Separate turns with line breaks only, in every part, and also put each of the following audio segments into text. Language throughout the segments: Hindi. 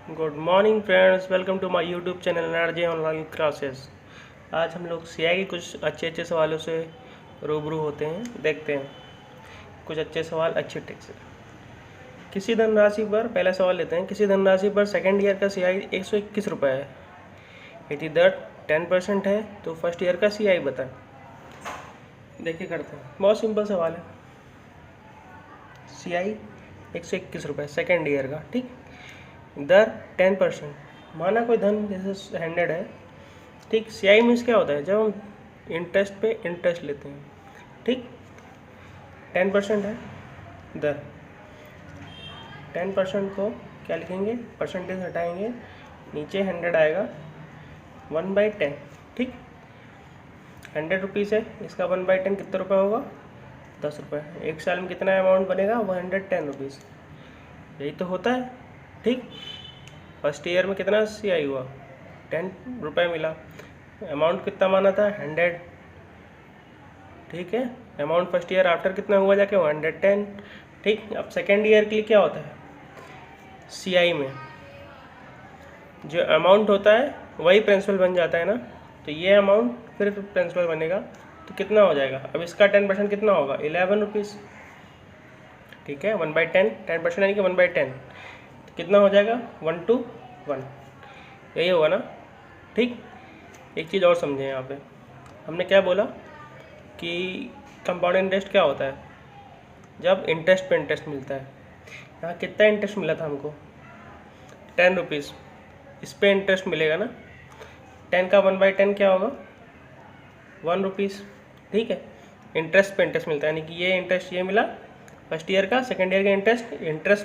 Good morning friends, welcome to my YouTube channel NRJ online classes. आज हम लोग सीआई के कुछ अच्छे सवालों से रूबरू होते हैं। देखते हैं कुछ अच्छे सवाल अच्छे टिक से। किसी धनराशि पर, पहला सवाल लेते हैं, किसी धनराशि पर सेकेंड ईयर का सीआई 121 रुपये है। यदि दर 10% है तो फर्स्ट ईयर का सीआई बताएं। देखिए करते हैं, बहुत सिंपल सवाल है। सीआई 121 रुपये सेकेंड ईयर का, ठीक। दर 10%, माना कोई धन जैसे 100 है, ठीक। सीआई मीन्स क्या होता है? जब हम इंटरेस्ट पे इंटरेस्ट लेते हैं, ठीक। 10% है दर, 10% को क्या लिखेंगे? परसेंटेज हटाएंगे, नीचे 100 आएगा, 1/10, ठीक। 100 रुपीज़ है, इसका 1/10 कितने रुपये होगा? 10 रुपये। एक साल में कितना अमाउंट बनेगा? 110 रुपीज़। यही तो होता है, ठीक। फर्स्ट ईयर में कितना सीआई हुआ? 10 रुपये मिला। अमाउंट कितना माना था? 100, ठीक है। अमाउंट फर्स्ट ईयर आफ्टर कितना हुआ जाके? 110, ठीक। अब सेकेंड ईयर के लिए क्या होता है? सीआई में जो अमाउंट होता है वही प्रिंसिपल बन जाता है ना, तो ये अमाउंट फिर प्रिंसिपल बनेगा, तो कितना हो जाएगा? अब इसका 10% कितना होगा? 11 रुपीज़, ठीक है। 1/10, 10% यानी कि 1/10, तो कितना हो जाएगा? 1 to 1, यही होगा ना, ठीक। एक चीज़ और समझें, यहाँ पे हमने क्या बोला कि कंपाउंड इंटरेस्ट क्या होता है? जब इंटरेस्ट पे इंटरेस्ट मिलता है। यहाँ कितना इंटरेस्ट मिला था हमको? 10 रुपीज़। इस पे इंटरेस्ट मिलेगा ना, 10 का 1/10 क्या होगा? 1 रुपीज़, ठीक है। इंटरेस्ट पे इंटरेस्ट मिलता है, यानी कि ये इंटरेस्ट ये मिला फर्स्ट ईयर का, सेकेंड ईयर का इंटरेस्ट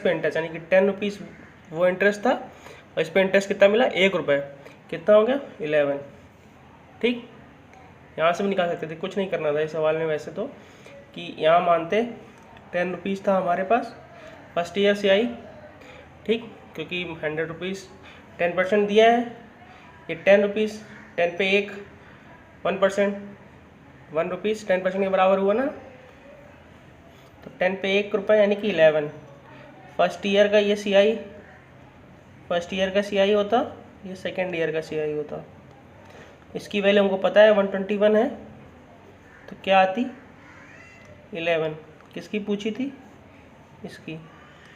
पे इंटरेस्ट, यानी कि 10 रुपीज़ वो इंटरेस्ट था, और इस पर इंटरेस्ट कितना मिला? 1 रुपये। कितना हो गया? 11, ठीक। यहाँ से भी निकाल सकते थे, कुछ नहीं करना था इस सवाल में वैसे तो, कि यहाँ मानते 10 रुपीज़ था हमारे पास फर्स्ट ईयर से आई, ठीक, क्योंकि 100 रुपीज़ 10% दिया है। ये 10 रुपीज़, 10 पे 1%, 1 रुपीज़ 10% के बराबर हुआ ना, तो 10 पे 1 रुपये यानी कि 11। फर्स्ट ईयर का ये सीआई फर्स्ट ईयर का सीआई होता, ये सेकेंड ईयर का सीआई होता। इसकी वैल्यू हमको पता है 121 है, तो क्या आती? 11। किसकी पूछी थी? इसकी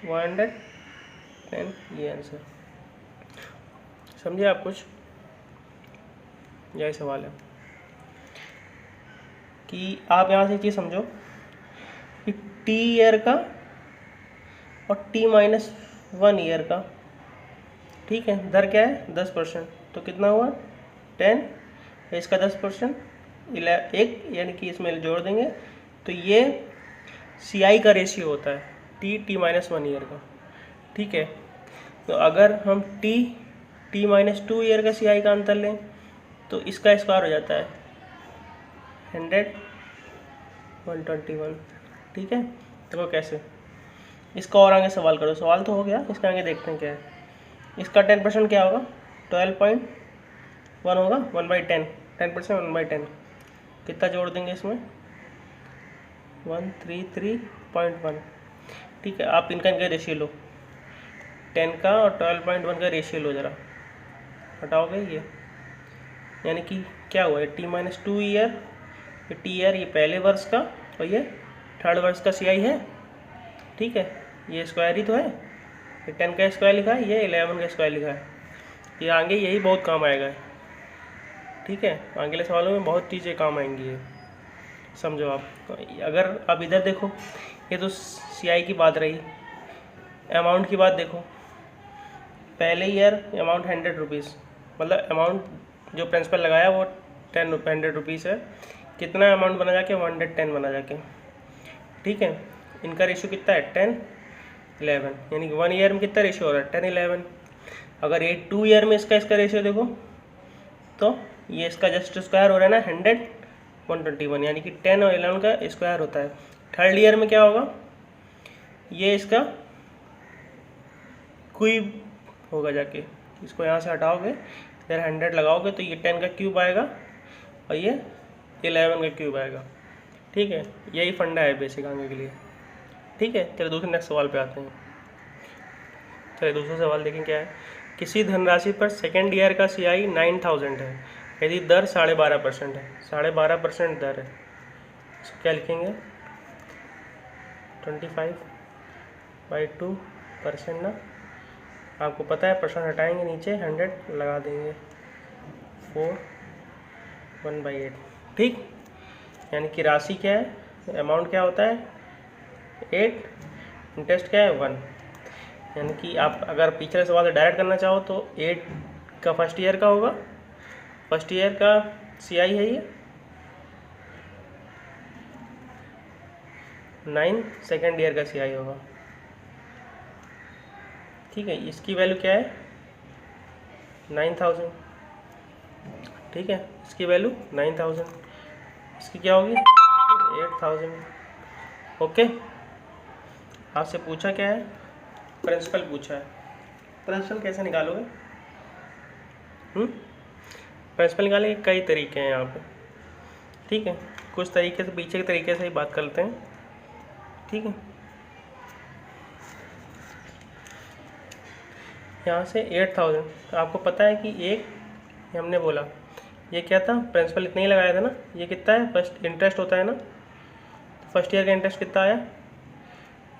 110, ये आंसर। समझे आप कुछ? यही सवाल है कि आप यहाँ से एक चीज़ समझो कि टी ईयर का और T-1 ईयर का, ठीक है, दर क्या है? 10%, तो कितना हुआ? 10, इसका 10%, 1, यानी कि इसमें जोड़ देंगे, तो ये सीआई का रेशियो होता है, T-1 ईयर का, ठीक है। तो अगर हम T-2 ईयर का सीआई का अंतर लें तो इसका स्क्वायर हो जाता है 100, 121, ठीक है। देखो कैसे, इसका और आगे सवाल करो। सवाल तो हो गया, इसका आगे देखते हैं क्या है। इसका 10% क्या होगा? 12.1 होगा, 1/10, 10% 1/10, कितना जोड़ देंगे इसमें? 133.1, ठीक है। आप इनका रेशियो लो, 10 का और 12.1 का रेशियो लो ज़रा, हटाओगे ये, यानी कि क्या हुआ? ये T-2 ईयर, ये टी ईयर, ये पहले वर्ष का, और ये थर्ड वर्ष का सीआई है, ठीक है। ये स्क्वायर ही तो है, ये 10 का स्क्वायर लिखा है, ये 11 का स्क्वायर लिखा है। ये आगे यही बहुत काम आएगा, ठीक है। आगे सवालों में बहुत चीज़ें काम आएंगी, ये समझो आप। अगर आप इधर देखो, ये तो सीआई की बात रही। अमाउंट की बात देखो, पहले ईयर अमाउंट 100 रुपीज़, मतलब अमाउंट जो प्रिंसिपल लगाया वो 100 रुपीज़ है। कितना अमाउंट बना जाके? 110 बना जाके, ठीक है। इनका रेशियो कितना है? 10, 11, यानी कि 1 ईयर में कितना रेशियो हो रहा है? 10, 11। अगर ये 2 ईयर में इसका रेशियो देखो, तो ये इसका जस्ट स्क्वायर हो रहा है ना, 100, 121, यानी कि 10 और 11 का स्क्वायर होता है। थर्ड ईयर में क्या होगा? ये इसका क्यूब होगा जाके, इसको यहाँ से हटाओगे, इधर 100 लगाओगे तो ये 10 का क्यूब आएगा और ये 11 का क्यूब आएगा, ठीक है। यही फंडा है बेसिक आगे के लिए, ठीक है। चलो दूसरे नेक्स्ट सवाल पे आते हैं। चलिए दूसरा सवाल देखें क्या है। किसी धनराशि पर सेकेंड ईयर का CI 9000 है, यदि दर 12.5% है, 12.5% दर है, इसको क्या लिखेंगे? 25/2% ना, आपको पता है परसेंट हटाएंगे, नीचे 100 लगा देंगे, 4 1/8। ठीक, यानी कि राशि क्या है, अमाउंट क्या होता है 8, इंटरेस्ट क्या है 1। यानी कि आप अगर पिछले सवाल से डायरेक्ट करना चाहो तो 8 का फर्स्ट ईयर का होगा, फर्स्ट ईयर का CI है ये, 9 सेकेंड ईयर का CI होगा। ठीक है, इसकी वैल्यू क्या है 9000। ठीक है, इसकी वैल्यू 9000, इसकी क्या होगी 8000। ओके, आपसे पूछा क्या है, प्रिंसिपल पूछा है। प्रिंसिपल कैसे निकालोगे? प्रिंसिपल निकालने के कई तरीके हैं यहाँ पे। ठीक है, कुछ तरीके से पीछे के तरीके से ही बात करते हैं। ठीक है, यहाँ से 8000, आपको पता है कि एक हमने बोला ये क्या था, प्रिंसिपल इतना ही लगाया था ना, ये कितना है फर्स्ट इंटरेस्ट होता है ना, तो फर्स्ट ईयर का इंटरेस्ट कितना आया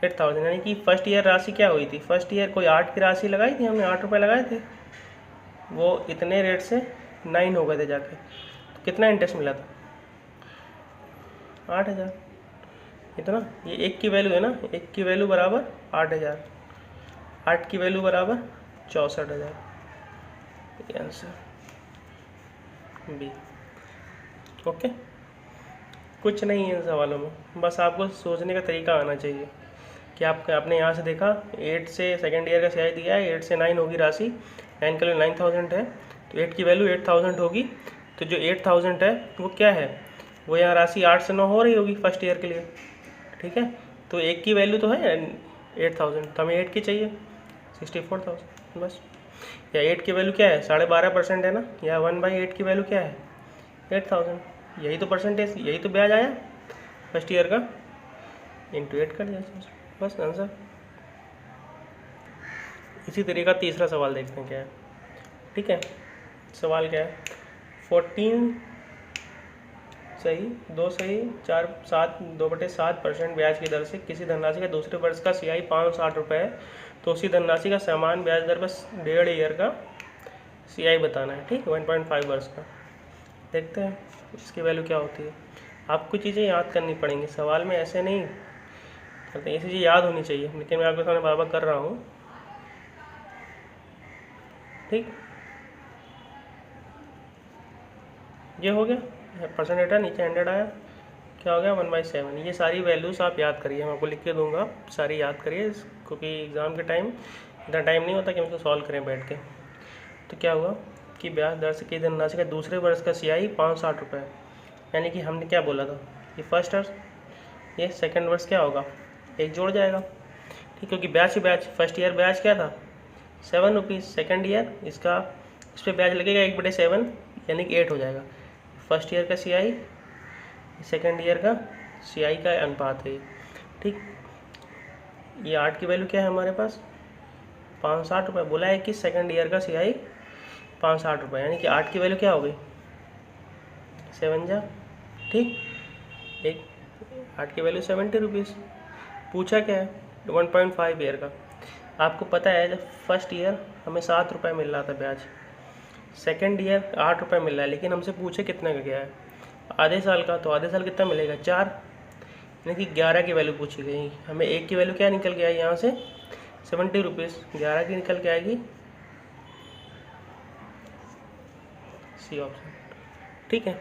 8000। यानी कि फर्स्ट ईयर राशि क्या हुई थी, फर्स्ट ईयर कोई 8 की राशि लगाई थी हमने, 8 रुपये लगाए थे, वो इतने रेट से 9 हो गए थे जाके, तो कितना इंटरेस्ट मिला था 8000। इतना, ये 1 की वैल्यू है ना, 1 की वैल्यू बराबर 8000, 8 की वैल्यू बराबर 64,000। Answer B. ओके, कुछ नहीं है इन सवालों में, बस आपको सोचने का तरीका आना चाहिए कि आपने यहाँ से देखा 8 से सेकेंड ईयर का CI दिया है, 8 से 9 होगी राशि, 9 का 9000 है, तो 8 की वैल्यू 8000 होगी, तो जो 8000 है वो क्या है, वो यहाँ राशि 8 से 9 हो रही होगी फर्स्ट ईयर के लिए। ठीक है, तो 1 की वैल्यू तो है 8000, तो हमें 8 की चाहिए 64,000 बस। या 8 की वैल्यू क्या है 12.5% है ना, या 1/8 की वैल्यू क्या है 8000, यही तो परसेंटेज, यही तो ब्याज आया फर्स्ट ईयर का, इंटू 8 कर दिया बस आंसर। इसी तरीके का तीसरा सवाल देखते हैं क्या है। ठीक है, सवाल क्या है, 14 सही 2 सही 4 7 2/7% ब्याज की दर से किसी धनराशि का दूसरे वर्ष का CI 560 रुपये है, तो उसी धनराशि का समान ब्याज दर पर 1.5 ईयर का CI बताना है। ठीक, 1.5 वर्ष का। देखते हैं इसकी वैल्यू क्या होती है। आपको चीज़ें याद करनी पड़ेंगी, सवाल में ऐसे नहीं करते, ये चीज़ें याद होनी चाहिए, लेकिन मैं आपके सामने बार बार कर रहा हूँ। ठीक, ये हो गया परसेंट डेटा, नीचे 100 आया, क्या हो गया 1/7। ये सारी वैल्यूज़ आप याद करिए, मैं आपको लिख के दूंगा, सारी याद करिए, क्योंकि एग्ज़ाम के टाइम इतना टाइम नहीं होता कि हम इसको सॉल्व करें बैठ के। तो क्या हुआ कि ब्याज दर से किसी धनराशि का दूसरे वर्ष का CI 560 रुपये, यानी कि हमने क्या बोला था, ये फर्स्ट वर्ष, ये सेकेंड वर्ष क्या होगा, एक जोड़ जाएगा। ठीक, क्योंकि ब्याज से ब्याज, फर्स्ट ईयर ब्याज क्या था 7 रुपीज़, सेकेंड ईयर इसका इस पर ब्याज लगेगा 1/7, यानी कि 8 हो जाएगा। फर्स्ट ईयर का CI सेकेंड ईयर का CI का अनुपात है। ठीक, ये 8 की वैल्यू क्या है हमारे पास 560 रुपये, बोला है कि सेकेंड ईयर का CI 560 रुपये, यानी कि 8 की वैल्यू क्या हो गई 7 जा। ठीक, 8 की वैल्यू 70 रुपीज़। पूछा क्या है 1.5 ईयर का। आपको पता है जब फर्स्ट ईयर हमें 7 रुपये मिल रहा था ब्याज, सेकेंड ईयर 8 रुपये मिल रहा है, लेकिन हमसे पूछे कितने का क्या है आधे साल का, तो आधे साल कितना मिलेगा 4, यानी कि 11 की वैल्यू पूछी गई। हमें 1 की वैल्यू क्या निकल गया यहाँ से 70 रुपीज़, 11 की निकल के आएगी C ऑप्शन। ठीक है,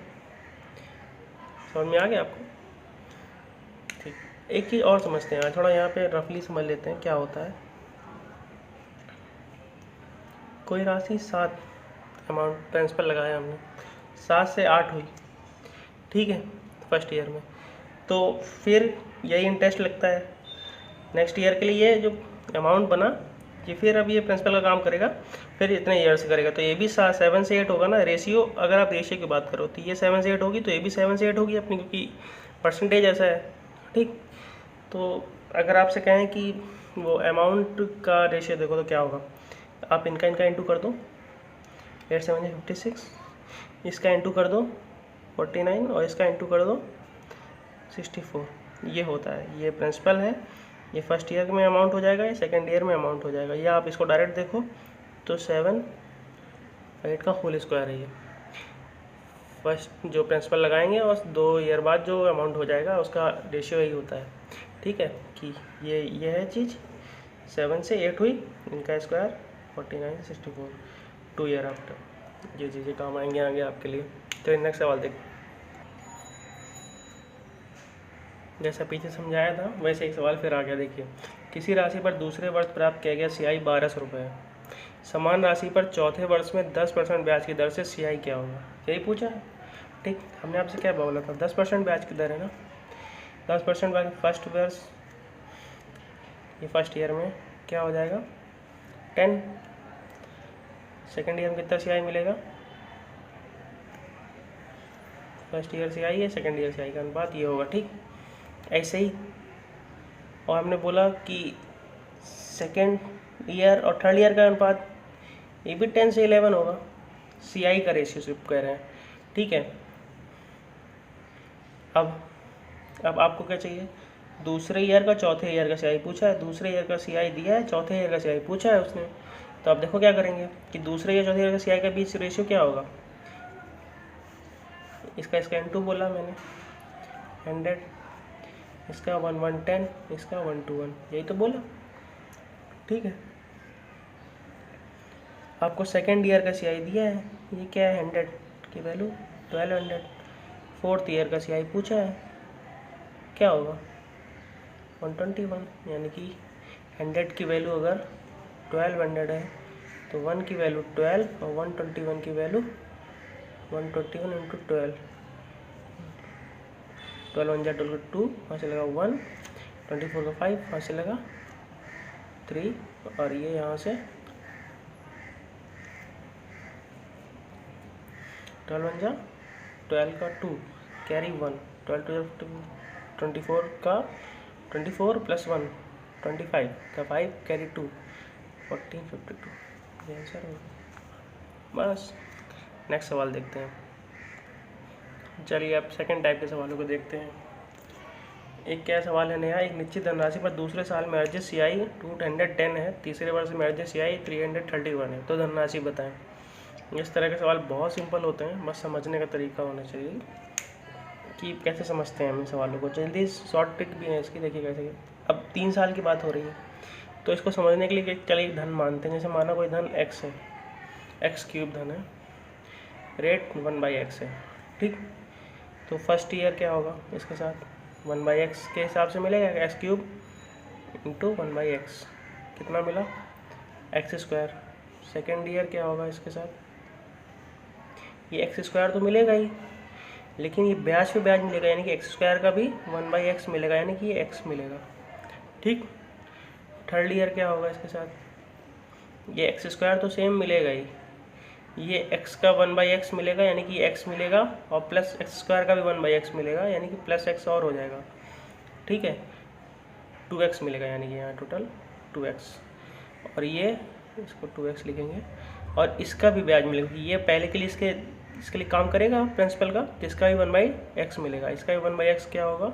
समझ में आ गया आपको। ठीक, एक चीज़ और समझते हैं, थोड़ा यहाँ पे रफली समझ लेते हैं क्या होता है। कोई राशि 7 अमाउंट प्रिंसिपल लगाया हमने, 7 से 8 हुई, ठीक है फर्स्ट ईयर में, तो फिर यही इंटरेस्ट लगता है नेक्स्ट ईयर के लिए। ये जो अमाउंट बना ये फिर अब ये प्रिंसिपल का काम करेगा, फिर इतने ईयर से करेगा, तो ये भी 7 से 8 होगा ना रेशियो। अगर आप रेशियो की बात करो तो ये 7 से 8 होगी, तो ये भी 7 से 8 होगी अपनी, क्योंकि परसेंटेज ऐसा है। ठीक, तो अगर आपसे कहें कि वो अमाउंट का रेशियो देखो तो क्या होगा, आप इनका इंटू कर दो, 8 7 56, इसका इंटू कर दो 49 और इसका इंटू कर दो 64, ये होता है। ये प्रिंसिपल है, ये फर्स्ट ईयर में अमाउंट हो जाएगा, ये सेकेंड ईयर में अमाउंट हो जाएगा। या आप इसको डायरेक्ट देखो तो 7 8 का होल स्क्वायर है ये। फर्स्ट जो प्रिंसिपल लगाएंगे और 2 ईयर बाद जो अमाउंट हो जाएगा उसका रेशियो यही होता है। ठीक है कि ये है चीज़, 7 से 8 हुई, इनका स्क्वायर 49 से 64, 2 ईयर आफ्टर। ये चीज़ें काम आएंगे आगे आपके लिए। तो नेक्स्ट सवाल देखो, जैसा पीछे समझाया था वैसे एक सवाल फिर आ गया। देखिए, किसी राशि पर दूसरे वर्ष प्राप्त किया गया CI 1200 रुपये है। समान राशि पर चौथे वर्ष में 10% ब्याज की दर से CI क्या होगा, यही पूछा है। ठीक, हमने आपसे क्या बोला था, 10% ब्याज की दर है ना, 10% ब्याज फर्स्ट वर्ष, ये फर्स्ट ईयर में क्या हो जाएगा 10, सेकेंड ईयर में कितना CI मिलेगा, फर्स्ट ईयर CI है, सेकेंड ईयर CI का अनुपात ये होगा। ठीक, ऐसे ही। और हमने बोला कि सेकेंड ईयर और थर्ड ईयर का अनुपात ये भी 10 से 11 होगा, CI का रेशियो सिर्फ कह रहे हैं। ठीक है, अब आपको क्या चाहिए, दूसरे ईयर का चौथे ईयर का CI पूछा है, दूसरे ईयर का CI दिया है, चौथे ईयर का CI पूछा है उसने। तो आप देखो क्या करेंगे कि दूसरे ईयर चौथे ईयर का CI का बीच रेशियो क्या होगा, इसका इंटू बोला मैंने 100, इसका 1 1 10, इसका 1 2 1, यही तो बोला। ठीक है, आपको सेकेंड ईयर का CI दिया है, ये क्या है 100 की वैल्यू 1200, फोर्थ ईयर का CI पूछा है, क्या होगा 121, यानी कि 100 की वैल्यू अगर 1200 है तो 1 की वैल्यू 12 और 121 की वैल्यू 121 इंटू 12, 12 1 12 2, वहाँ से लगा 1, 24 का 5, वहाँ से लगा 3, और ये यहाँ से 12 1 12 का 2, कैरी 1, 12 2 24 का 24 प्लस 1 25 का 5, कैरी 2 14 52, ये आंसर होगा। बस, नेक्स्ट सवाल देखते हैं। चलिए अब सेकंड टाइप के सवालों को देखते हैं। एक क्या सवाल है नया, एक निश्चित धनराशि पर दूसरे साल में अर्जित CI 210 है, तीसरे वर्ष में अर्जित CI 331 है, तो धनराशि बताएं। इस तरह के सवाल बहुत सिंपल होते हैं, बस समझने का तरीका होना चाहिए कि कैसे समझते हैं हम इन सवालों को। जल्दी शॉर्ट ट्रिक भी है इसकी, देखिए कैसे। अब 3 साल की बात हो रही है, तो इसको समझने के लिए चलिए धन मानते हैं। जैसे माना कोई धन x है, x³ धन है, रेट 1/x है। ठीक, तो फर्स्ट ईयर क्या होगा इसके साथ 1/x के हिसाब से मिलेगा, x³ इंटू 1/x, कितना मिला x²। सेकेंड ईयर क्या होगा इसके साथ, ये x² तो मिलेगा ही, लेकिन ये ब्याज पे ब्याज मिलेगा, यानी कि x² का भी 1/x मिलेगा, यानी कि ये x मिलेगा। ठीक, थर्ड ईयर क्या होगा इसके साथ, ये x² तो सेम मिलेगा ही, ये x का 1/x मिलेगा, यानी कि x मिलेगा, और प्लस x² का भी 1/x मिलेगा, यानी कि प्लस x और हो जाएगा। ठीक है, 2x मिलेगा, यानी कि यहाँ टोटल 2x, और ये इसको 2x लिखेंगे, और इसका भी ब्याज मिलेगा। ये पहले के लिए इसके लिए काम करेगा प्रिंसिपल का, तो इसका भी 1/x मिलेगा, इसका भी 1/x क्या होगा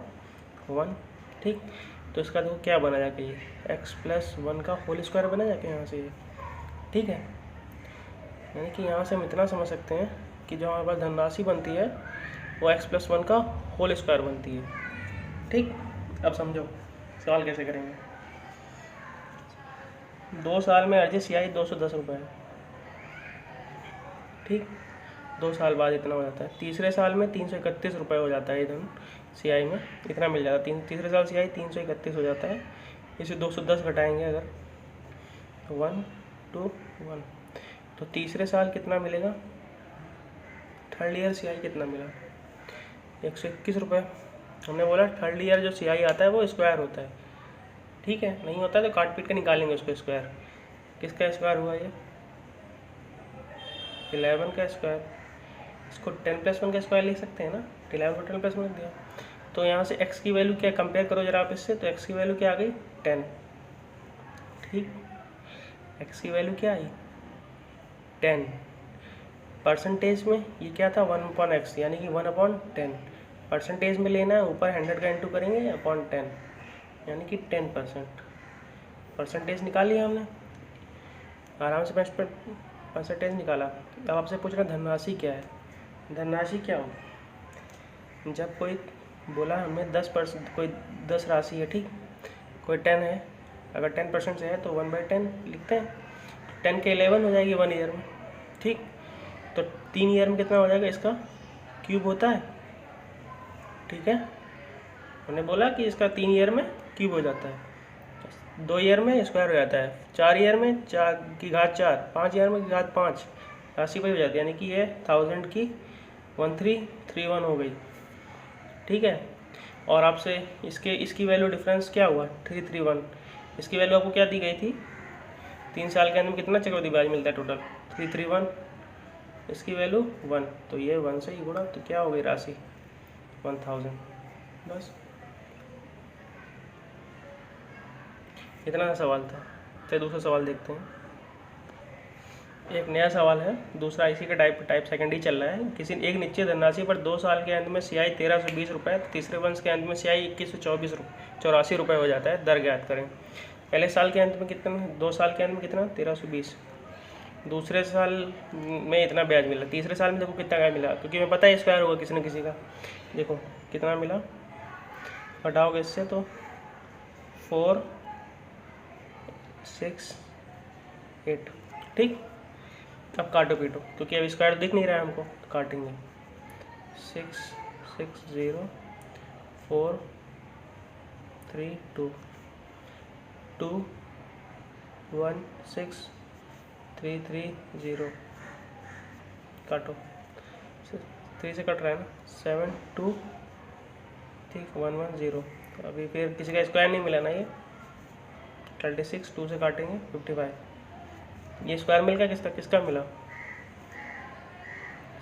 1। ठीक, तो इसका देखो क्या बना जाके, ये x + 1 का होल स्क्वायर बना जाके यहाँ से ये। ठीक है, यानी कि यहाँ से हम इतना समझ सकते हैं कि जो हमारे पास धनराशि बनती है वो x + 1 का होल स्क्वायर बनती है। ठीक, अब समझो सवाल कैसे करेंगे। 2 साल में अर्जित CI 210 रुपये है। ठीक, 2 साल बाद इतना हो जाता है। तीसरे साल में 331 रुपये हो जाता है धन CI में, इतना मिल जाता है। तीसरे साल CI 331 हो जाता है, इसे 210 घटाएंगे अगर 1 2 1, तो तीसरे साल कितना मिलेगा, थर्ड ईयर CI कितना मिला 121 रुपये। हमने बोला थर्ड ईयर जो CI आता है वो स्क्वायर होता है। ठीक है, नहीं होता है तो काट पीट के निकालेंगे उसको स्क्वायर। किसका स्क्वायर हुआ ये 11 का स्क्वायर, इसको 10 + 1 का स्क्वायर लिख सकते हैं ना, 11 को 10 + 1 लिख दिया। तो यहाँ से x की वैल्यू क्या कंपेयर करो जरा आप इससे, तो x की वैल्यू क्या आ गई 10, ठीक, एक्स की वैल्यू क्या आई 10, परसेंटेज में ये क्या था 1/x यानी कि 1/10, परसेंटेज में लेना है, ऊपर 100 का इंटू करेंगे अपॉन 10 यानी कि 10%। परसेंटेज निकाल लिया हमने, आराम से परसेंटेज निकाला। अब आपसे पूछ रहा धनराशि क्या है। धनराशि क्या हो, जब कोई बोला हमें 10%, कोई 10 राशि है, ठीक, कोई 10 है, अगर 10% से है तो 1/10 लिखते हैं, 10 के 11 हो जाएगी 1 ईयर में, ठीक। तो 3 ईयर में कितना हो जाएगा, इसका क्यूब होता है, ठीक है। हमने बोला कि इसका 3 ईयर में क्यूब हो जाता है, 2 ईयर में स्क्वायर हो जाता है, 4 ईयर में 4 की घात 4, 5 ईयर में की घात 5, राशि वही हो जाती है, यानी कि ये 1000 की 1331 हो गई, ठीक है। और आपसे इसकी वैल्यू डिफरेंस क्या हुआ 331, इसकी वैल्यू आपको क्या दी गई थी, 3 साल के अंदर में कितना चक्रवृद्धि ब्याज मिलता है टोटल 331, इसकी वैल्यू 1, तो ये 1 से ही गुणा, तो क्या हो गई राशि 1000, बस इतना सा सवाल था। तो दूसरा सवाल देखते हैं, एक नया सवाल है, दूसरा इसी का टाइप सेकंड ही चल रहा है। किसी एक निश्चित धनराशि पर 2 साल के अंत में सियाई 1320 रुपये, तीसरे वर्ष के अंत में सियाई 2184 रुपये हो जाता है, दर ज्ञात करें। पहले साल के अंत में कितना, 2 साल के अंत में कितना 1320, दूसरे साल में इतना ब्याज मिला, तीसरे साल में देखो कितना ब्याज मिला, क्योंकि मैं पता है स्क्वायर होगा किसी न किसी का। देखो कितना मिला, हटाओगे इससे तो 4 6 8, ठीक। अब काटो पीटो, क्योंकि अब स्क्वायर दिख नहीं रहा है हमको, तो काटेंगे 6 6 0 4 3 2 2 1 6 3 3 0, काटो 3 से कट रहा है ना, 7 2 ठीक 1 1 0। अभी फिर किसी का स्क्वायर नहीं मिला ना, ये 36 2 से काटेंगे 55, ये स्क्वायर मिल गया, किसका मिला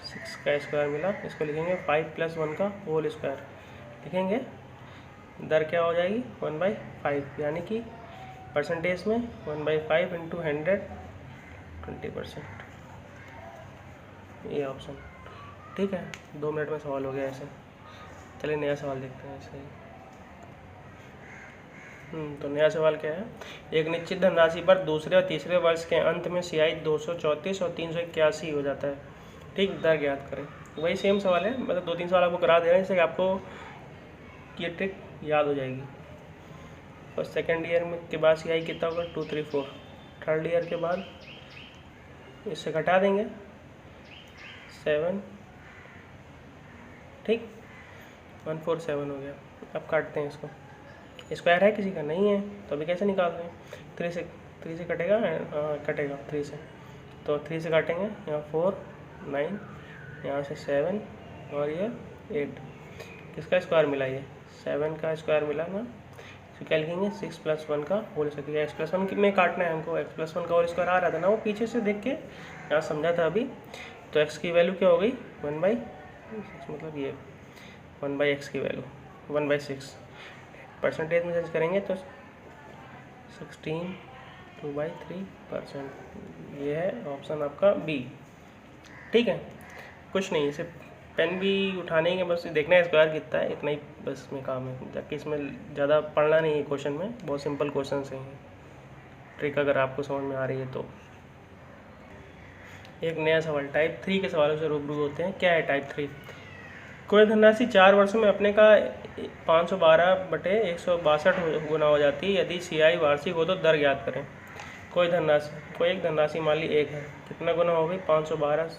6 का स्क्वायर मिला, इसको लिखेंगे 5 + 1 का होल स्क्वायर लिखेंगे, दर क्या हो जाएगी 1/5, यानी कि परसेंटेज में 1/5 × 100 20%, ये ऑप्शन, ठीक है। 2 मिनट में सवाल हो गया ऐसे। चलिए नया सवाल देखते हैं ऐसे ही। तो नया सवाल क्या है, एक निश्चित धनराशि पर दूसरे और तीसरे वर्ष के अंत में सियाई 234 और 381 हो जाता है, ठीक, दर ज्ञात करें। वही सेम सवाल है, मतलब 2-3 सवाल आपको करा दे रहे हैं, इससे आपको ये ट्रिक याद हो जाएगी। और सेकेंड ईयर में के बाद सियाई कितना होगा 2 3 4, थर्ड ईयर के बाद इससे घटा देंगे 7, ठीक 147 हो गया। अब काटते हैं इसको, स्क्वायर है किसी का नहीं है, तो अभी कैसे निकाल रहे हैं, 3 से कटेगा, कटेगा 3 से, तो 3 से काटेंगे, यहाँ 4 9, यहाँ से 7 और ये 8, किसका स्क्वायर मिला, ये 7 का स्क्वायर मिला ना, तो क्या लिखेंगे 6 + 1 का होल स्क्वायर, x + 1 में काटना है हमको, x + 1 का होल स्क्वायर आ रहा था ना, वो पीछे से देख के यहाँ समझा था अभी। तो x की वैल्यू क्या हो गई 1/6, मतलब ये 1/x की वैल्यू 1/6, परसेंटेज में चेंज करेंगे तो 16 2/3%, ये है ऑप्शन आपका बी, ठीक है। कुछ नहीं, इसे पेन भी उठाने के बस देखना है स्क्वायर कितना है, इतना ही बस में काम है, ताकि इसमें ज़्यादा पढ़ना नहीं है क्वेश्चन में, बहुत सिंपल क्वेश्चन हैं ट्रिक, अगर आपको समझ में आ रही है तो। एक नया सवाल, टाइप 3 के सवालों से रूबरू होते हैं। क्या है टाइप 3, कोई धनराशि 4 वर्षों में अपने का 512/162 गुना हो जाती है, यदि सियाई वार्षिक हो तो दर ज्ञात करें। कोई एक धनराशि मान ली 1 है, कितना गुना हो गई 512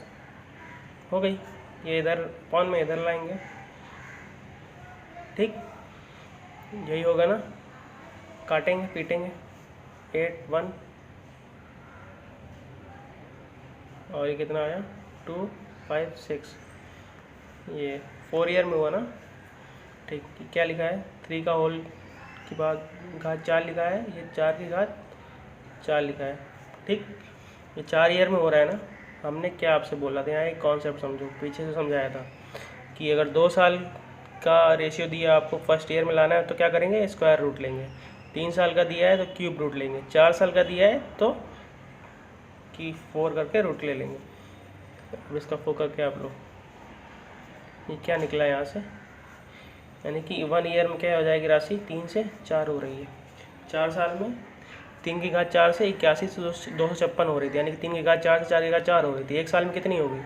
हो गई, ये इधर पॉन में इधर लाएंगे, ठीक, यही होगा ना, काटेंगे पीटेंगे 8 1 और ये कितना आया 2 5 6, ये 4 ईयर में हुआ ना, ठीक। क्या लिखा है 3 का होल की बाद घात 4 लिखा है, ये 4 की घात 4 लिखा है, ठीक। ये 4 ईयर में हो रहा है ना। हमने क्या आपसे बोला था, यहाँ एक कॉन्सेप्ट समझो, पीछे से समझाया था कि अगर 2 साल का रेशियो दिया आपको, फर्स्ट ईयर में लाना है तो क्या करेंगे स्क्वायर रूट लेंगे, 3 साल का दिया है तो क्यूब रूट लेंगे, 4 साल का दिया है तो की 4 करके रूट ले लेंगे। अब इसका फोक करके आप लोग ये क्या निकला यहाँ से, यानी कि 1 ईयर में क्या हो जाएगी राशि, 3 से 4 हो रही है। 4 साल में 3 की घात 4 से 81 से 256 हो रही थी, यानी कि 3 की घात 4 से 4 की घात 4 हो रही थी। 1 साल में कितनी होगी,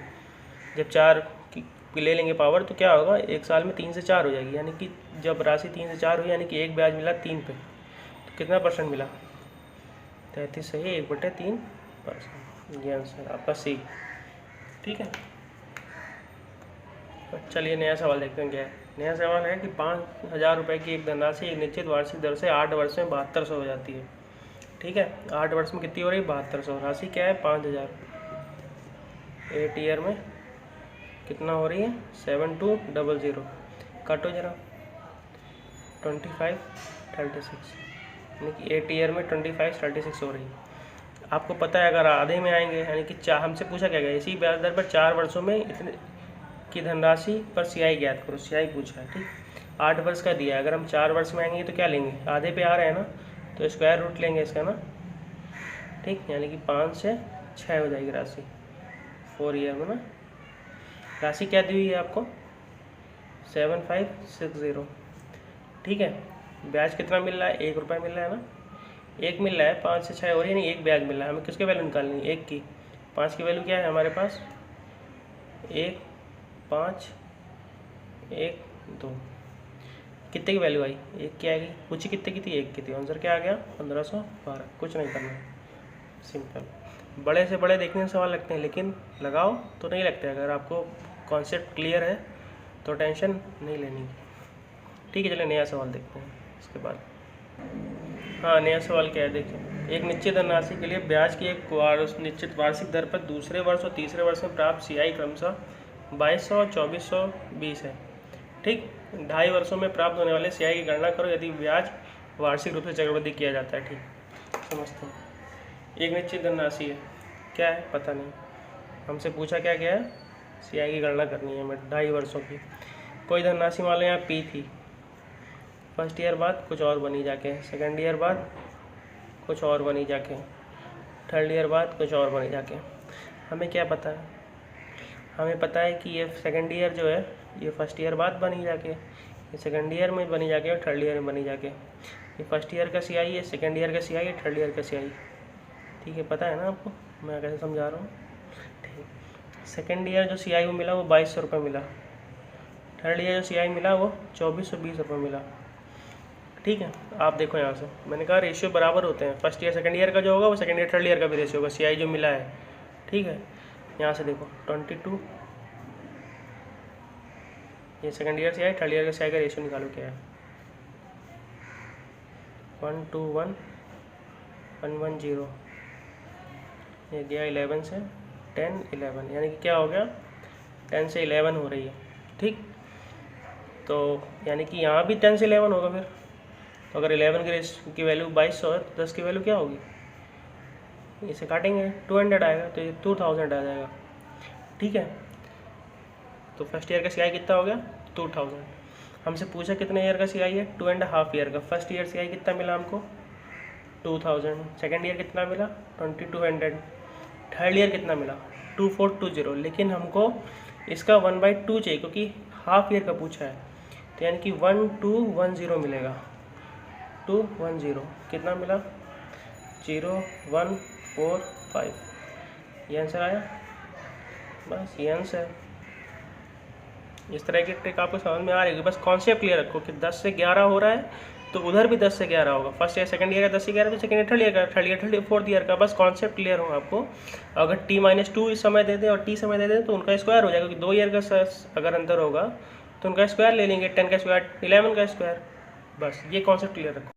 जब 4 की ले लेंगे पावर तो क्या होगा, 1 साल में 3 से 4 हो जाएगी, यानी कि जब राशि 3 से 4 हुई यानी कि एक ब्याज मिला 3 पे, तो कितना परसेंट मिला, 33 सही 1/3%। ये आंसर आपका सी। ठीक है, चलिए नया सवाल देखते हैं क्या है। नया सवाल है कि 5,000 रुपये की एक धनराशि एक निश्चित वार्षिक दर से 8 वर्ष में 7200 हो जाती है। ठीक है, 8 वर्ष में कितनी हो रही है, 7200। राशि क्या है, 5000। 8 ईयर में कितना हो रही है, 7200। काटो जरा, 25 36, यानी कि 8 ईयर में 25 36 हो रही है। आपको पता है अगर आधे में आएंगे, यानी कि हमसे पूछा क्या गया, इसी ब्याज दर पर 4 वर्षों में इतने की धनराशि पर CI ज्ञात करो। CI पूछा है, ठीक। 8 वर्ष का दिया है, अगर हम 4 वर्ष में आएंगे तो क्या लेंगे, आधे पे आ रहे हैं ना, तो स्क्वायर रूट लेंगे इसका ना, ठीक। यानी कि 5 से 6 हो जाएगी राशि 4 ईयर में ना। राशि क्या दी हुई है आपको, 7560। ठीक है, ब्याज कितना मिल रहा है, 1 रुपये मिल रहा है ना, 1 मिल रहा है, 5 से 6 हो रही है, नहीं 1 ब्याज मिल रहा है। हमें किसकी वैल्यू निकालनी है, 1 की। 5 की वैल्यू क्या है हमारे पास, 1 5 1 2। कितने की वैल्यू आई, 1 की आएगी। पूछी कितने की थी, 1 की थी। आंसर क्या आ गया, 1512। कुछ नहीं करना है, सिंपल। बड़े से बड़े देखने में सवाल लगते हैं, लेकिन लगाओ तो नहीं लगते। अगर आपको कॉन्सेप्ट क्लियर है तो टेंशन नहीं लेनी। ठीक है, चलिए नया सवाल देखते हैं इसके बाद। हाँ, नया सवाल क्या है देखिए। एक निश्चित धनराशि के लिए ब्याज की एक निश्चित वार्षिक दर पर दूसरे वर्ष और तीसरे वर्ष में प्राप्त CI क्रमशः 2200 और 2420 है। ठीक, 2.5 वर्षों में प्राप्त होने वाले CI की गणना करो यदि ब्याज वार्षिक रूप से चक्रवृद्धि किया जाता है। ठीक, समझते हैं। एक निश्चित धनराशि है, क्या है पता नहीं, हमसे पूछा क्या गया है, CI की गणना करनी है हमें 2.5 वर्षों की। कोई धनराशि मान लो यहाँ P थी, फर्स्ट ईयर बाद कुछ और बनी जाके, सेकेंड ईयर बाद कुछ और बनी जाके, थर्ड ईयर बाद कुछ और बनी जाके। हमें क्या पता है, हमें पता है कि ये सेकेंड ईयर जो है ये फर्स्ट ईयर बाद बनी जाके, ये सेकेंड ईयर में बनी जाके और थर्ड ईयर में बनी जाके। ये फर्स्ट ईयर का CI है, सेकेंड ईयर का CI है, थर्ड ईयर का CI। ठीक है, पता है ना आपको मैं कैसे समझा रहा हूँ। ठीक, सेकेंड ईयर जो CI वो मिला वो 2200 रुपये मिला, थर्ड ईयर जो CI मिला वो 2420 रुपये मिला। ठीक है, आप देखो यहाँ से मैंने कहा रेशियो बराबर होते हैं, फर्स्ट ईयर सेकंड ईयर का जो होगा वो सेकंड ईयर थर्ड ईयर का भी रेशियो होगा, CI जो मिला है। ठीक है, यहाँ से देखो 22, ये second year CI, third year का CI का रेशियो निकालो क्या है, 1:1 1:10। ये गया 11 से 10 11, यानी कि क्या हो गया, 10 से 11 हो रही है। ठीक, तो यानी कि यहाँ भी 10 से 11 होगा फिर। तो अगर 11 की वैल्यू 2200 है तो 10 की वैल्यू क्या होगी, इसे काटेंगे 200 आएगा, तो ये 2000 आ जाएगा। ठीक है, तो फर्स्ट ईयर का CI कितना हो गया, 2000। हमसे पूछा कितने ईयर का CI है, 2.5 ईयर का। फर्स्ट ईयर CI कितना मिला हमको, 2000। सेकेंड ईयर कितना मिला, 2200। थर्ड ईयर कितना मिला, 2420। लेकिन हमको इसका 1/2 चाहिए क्योंकि हाफ ईयर का पूछा है, तो यानी कि 1210 मिलेगा, 210। कितना मिला, 0145। ये आंसर आया, बस ये आंसर है। इस तरह की ट्रिक आपको समझ में आ रही है, बस कॉन्सेप्ट क्लियर रखो कि 10 से 11 हो रहा है तो उधर भी 10 से 11 होगा। फर्स्ट ईयर सेकंड ईयर का 10 से 11 तो सेकंड ईयर थर्ड ईयर का, third year third fourth year का। बस कॉन्सेप्ट क्लियर हो आपको। अगर T-2 इस समय दे दें और T समय दे दें तो उनका स्क्वायर हो जाएगा, क्योंकि 2 ईयर का अगर अंतर होगा तो उनका स्क्वायर ले लेंगे, 10 का स्क्वायर 11 का स्क्वायर। बस ये कॉन्सेप्ट क्लियर रखो।